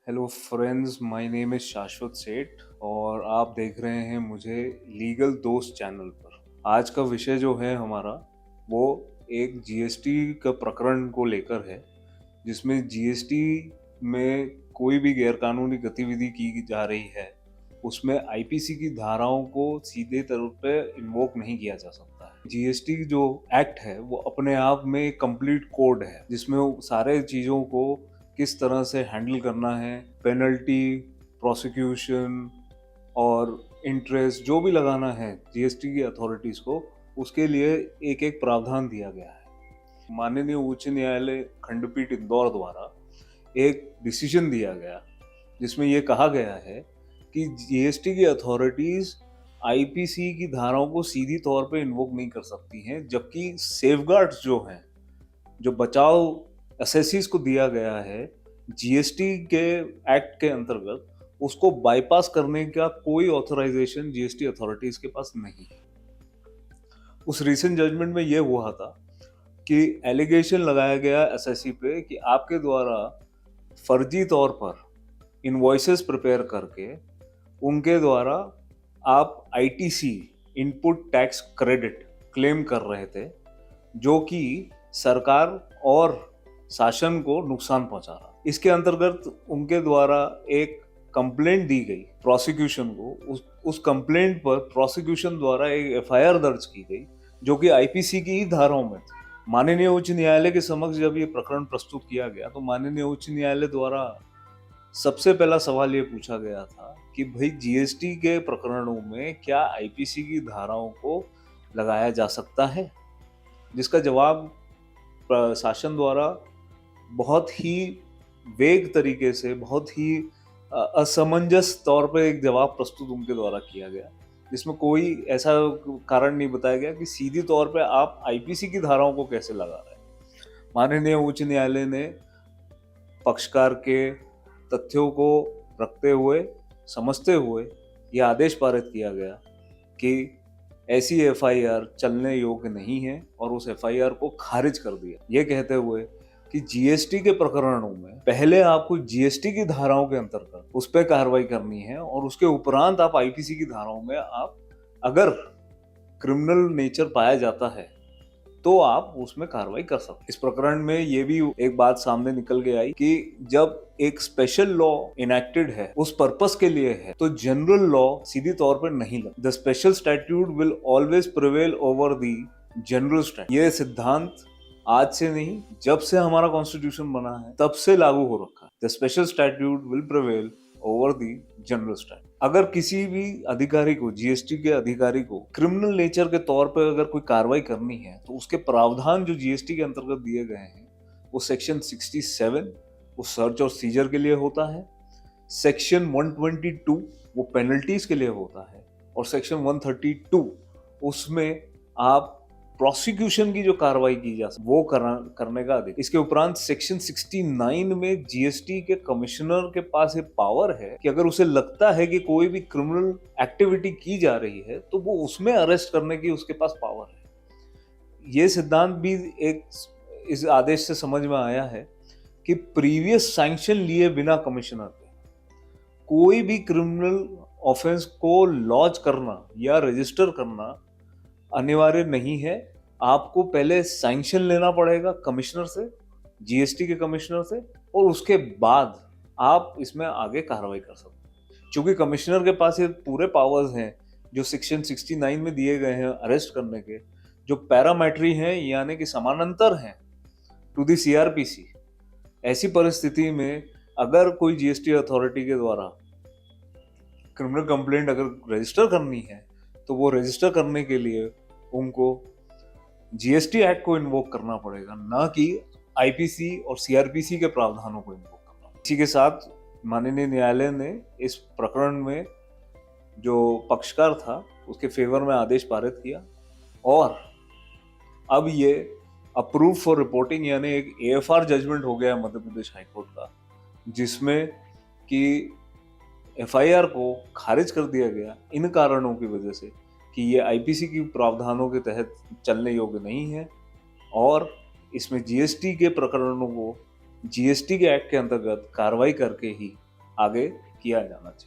Hello friends, my name is शाश्वत सेठ और आप देख रहे हैं मुझे लीगल दोस्त चैनल पर। आज का विषय जो है हमारा वो एक जीएसटी का प्रकरण को लेकर है, जिसमें जीएसटी में कोई भी गैरकानूनी गतिविधि की जा रही है उसमें आईपीसी की धाराओं को सीधे तौर पे इन्वोक नहीं किया जा सकता है। जीएसटी जो एक्ट है वो अपने आप में कंप्लीट कोड है, जिसमें वो सारे चीज़ों को किस तरह से हैंडल करना है, पेनल्टी, प्रोसिक्यूशन और इंटरेस्ट जो भी लगाना है जीएसटी की अथॉरिटीज को, उसके लिए एक एक प्रावधान दिया गया है। माननीय उच्च न्यायालय खंडपीठ इंदौर द्वारा एक डिसीजन दिया गया जिसमें यह कहा गया है कि जीएसटी की अथॉरिटीज आईपीसी की धाराओं को सीधी तौर पे इन्वोक नहीं कर सकती हैं, जबकि सेफगार्ड्स जो हैं, जो बचाव एसएससीज को दिया गया है जीएसटी के एक्ट के अंतर्गत, उसको बाईपास करने का कोई ऑथराइजेशन जीएसटी अथॉरिटीज के पास नहीं है। उस रीसेंट जजमेंट में यह हुआ था कि एलिगेशन लगाया गया एसएससी पे कि आपके द्वारा फर्जी तौर पर इनवॉइसेस प्रिपेयर करके उनके द्वारा आप ITC, input tax credit, claim कर रहे थे, जो कि सरकार और शासन को नुकसान पहुंचा रहा। इसके अंतर्गत उनके द्वारा एक कंप्लेंट दी गई प्रोसिक्यूशन को। उस कंप्लेंट पर प्रोसिक्यूशन द्वारा एक एफआईआर दर्ज की गई जो कि आईपीसी की ही धाराओं में थी। माननीय उच्च न्यायालय के समक्ष जब ये प्रकरण प्रस्तुत किया गया तो माननीय उच्च न्यायालय द्वारा सबसे पहला सवाल ये पूछा गया था कि भाई जीएसटी के प्रकरणों में क्या आईपीसी की धाराओं को लगाया जा सकता है, जिसका जवाब शासन द्वारा बहुत ही वेग तरीके से, बहुत ही असमंजस तौर पे एक जवाब प्रस्तुत उनके द्वारा किया गया, जिसमें कोई ऐसा कारण नहीं बताया गया कि सीधी तौर पे आप आईपीसी की धाराओं को कैसे लगा रहे हैं। माननीय उच्च न्यायालय ने पक्षकार के तथ्यों को रखते हुए, समझते हुए यह आदेश पारित किया गया कि ऐसी एफआईआर चलने योग्य नहीं है और उस एफआईआर को खारिज कर दिया, ये कहते हुए कि जीएसटी के प्रकरणों में पहले आपको जीएसटी की धाराओं के अंतर्गत उस पर कार्रवाई करनी है और उसके उपरांत आप आईपीसी की धाराओं में आप अगर क्रिमिनल नेचर पाया जाता है तो आप उसमें कार्रवाई कर सकते। इस प्रकरण में ये भी एक बात सामने निकल के आई कि जब एक स्पेशल लॉ इनेक्टेड है, उस पर्पस के लिए है, तो जनरल लॉ सीधी तौर पर नहीं लगता। The special statute will always prevail over the general statute. ये सिद्धांत आज से नहीं, जब से हमारा कॉन्स्टिट्यूशन बना है तब से लागू हो रखा है। The special statute will prevail over the general statute. अगर किसी भी अधिकारी को, जीएसटी के अधिकारी को क्रिमिनल नेचर के तौर पर अगर कोई कार्रवाई करनी है तो उसके प्रावधान जो जीएसटी के अंतर्गत दिए गए हैं वो सेक्शन 67 वो सर्च और सीजर के लिए होता है, सेक्शन 122 वो पेनल्टीज के लिए होता है और सेक्शन 132 उसमें आप प्रोसिक्यूशन की जो कार्रवाई की जा सकती वो करने का अधिकार। इसके उपरांत सेक्शन 69 में जीएसटी के कमिश्नर के पास एक पावर है कि अगर उसे लगता है कि कोई भी क्रिमिनल एक्टिविटी की जा रही है तो वो उसमें अरेस्ट करने की उसके पास पावर है। ये सिद्धांत भी एक इस आदेश से समझ में आया है कि प्रीवियस सैंक्शन लिए बिना कमिश्नर के कोई भी क्रिमिनल ऑफेंस को लॉन्च करना या रजिस्टर करना अनिवार्य नहीं है। आपको पहले सैंक्शन लेना पड़ेगा कमिश्नर से, जीएसटी के कमिश्नर से, और उसके बाद आप इसमें आगे कार्रवाई कर सकते हैं। क्योंकि कमिश्नर के पास ये पूरे पावर्स हैं जो सेक्शन 69 में दिए गए हैं अरेस्ट करने के, जो पैरामेट्री हैं यानी कि समानांतर हैं टू दी सीआरपीसी। ऐसी परिस्थिति में अगर कोई जीएसटी अथॉरिटी के द्वारा क्रिमिनल कंप्लेंट अगर रजिस्टर करनी है तो वो रजिस्टर करने के लिए उनको जीएसटी एक्ट को इन्वोक करना पड़ेगा, ना कि आईपीसी और सीआरपीसी के प्रावधानों को इन्वोक करना। इसी के साथ माननीय न्यायालय ने इस प्रकरण में जो पक्षकार था उसके फेवर में आदेश पारित किया और अब ये अप्रूव फॉर रिपोर्टिंग यानी एक एएफआर जजमेंट हो गया मध्य प्रदेश हाईकोर्ट का, जिसमें कि एफआईआर को खारिज कर दिया गया इन कारणों की वजह से कि ये आईपीसी की प्रावधानों के तहत चलने योग्य नहीं है और इसमें जीएसटी के प्रकरणों को जीएसटी के एक्ट के अंतर्गत कार्रवाई करके ही आगे किया जाना चाहिए।